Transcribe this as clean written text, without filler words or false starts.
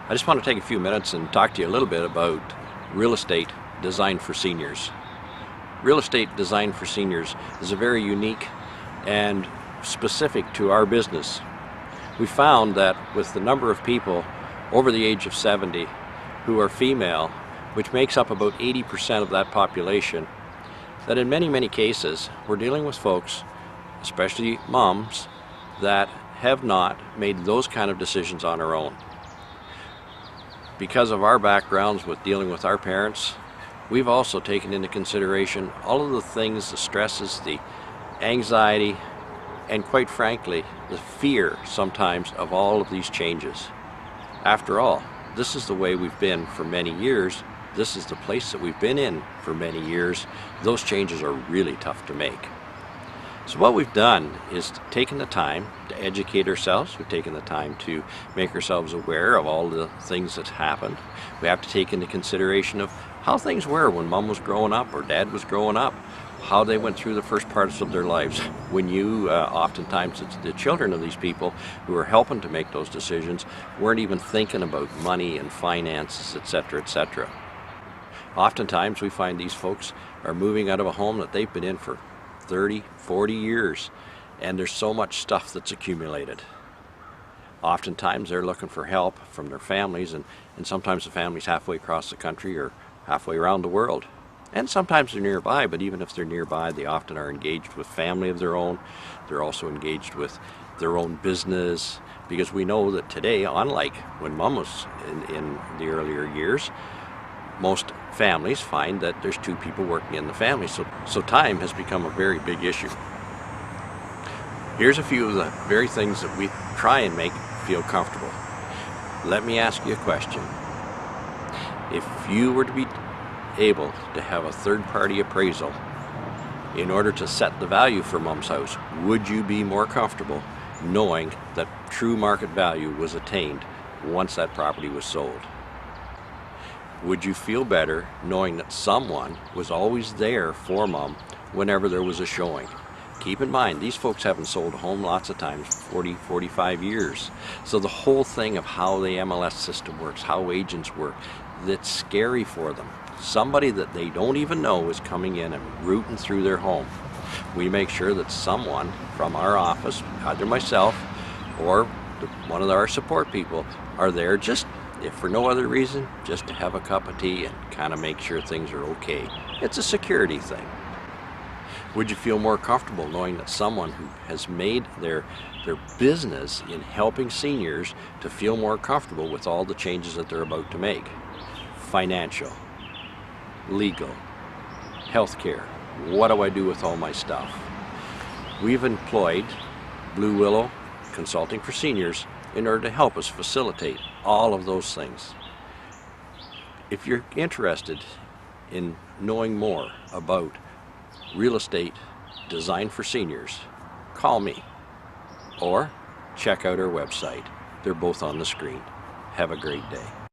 I just want to take a few minutes and talk to you a little bit about real estate designed for seniors. Real estate designed for seniors is a very unique and specific to our business. We found that with the number of people over the age of 70 who are female, which makes up about 80% of that population, that in many cases we're dealing with folks, especially moms, that have not made those kind of decisions on their own. Because of our backgrounds with dealing with our parents, we've also taken into consideration all of the things, the stresses, the anxiety, and quite frankly, the fear sometimes of all of these changes. After all, this is the way we've been for many years. This is the place that we've been in for many years. Those changes are really tough to make. So what we've done is taken the time to educate ourselves. We've taken the time to make ourselves aware of all the things that's happened. We have to take into consideration of how things were when mom was growing up or dad was growing up, how they went through the first parts of their lives. When you, oftentimes it's the children of these people who are helping to make those decisions, weren't even thinking about money and finances, etc., etc. Oftentimes we find these folks are moving out of a home that they've been in for 30, 40 years, and there's so much stuff that's accumulated. Oftentimes they're looking for help from their families, and sometimes the family's halfway across the country or halfway around the world. And sometimes they're nearby, but even if they're nearby, they often are engaged with family of their own. They're also engaged with their own business, because we know that today, unlike when mom was in the earlier years, most families find that there's two people working in the family, so time has become a very big issue. Here's a few of the very things that we try and make feel comfortable. Let me ask you a question. If you were to be able to have a third-party appraisal in order to set the value for mom's house, would you be more comfortable knowing that true market value was attained once that property was sold? Would you feel better knowing that someone was always there for mom whenever there was a showing? Keep in mind, these folks haven't sold a home lots of times 40, 45 years. So the whole thing of how the MLS system works, how agents work, that's scary for them. Somebody that they don't even know is coming in and rooting through their home. We make sure that someone from our office, either myself or one of our support people, are there just, if for no other reason, just to have a cup of tea and kind of make sure things are okay. It's a security thing. Would you feel more comfortable knowing that someone who has made their business in helping seniors to feel more comfortable with all the changes that they're about to make? Financial, legal, healthcare. What do I do with all my stuff? We've employed Blue Willow Consulting for Seniors in order to help us facilitate all of those things. If you're interested in knowing more about real estate designed for seniors, call me or check out our website. They're both on the screen. Have a great day.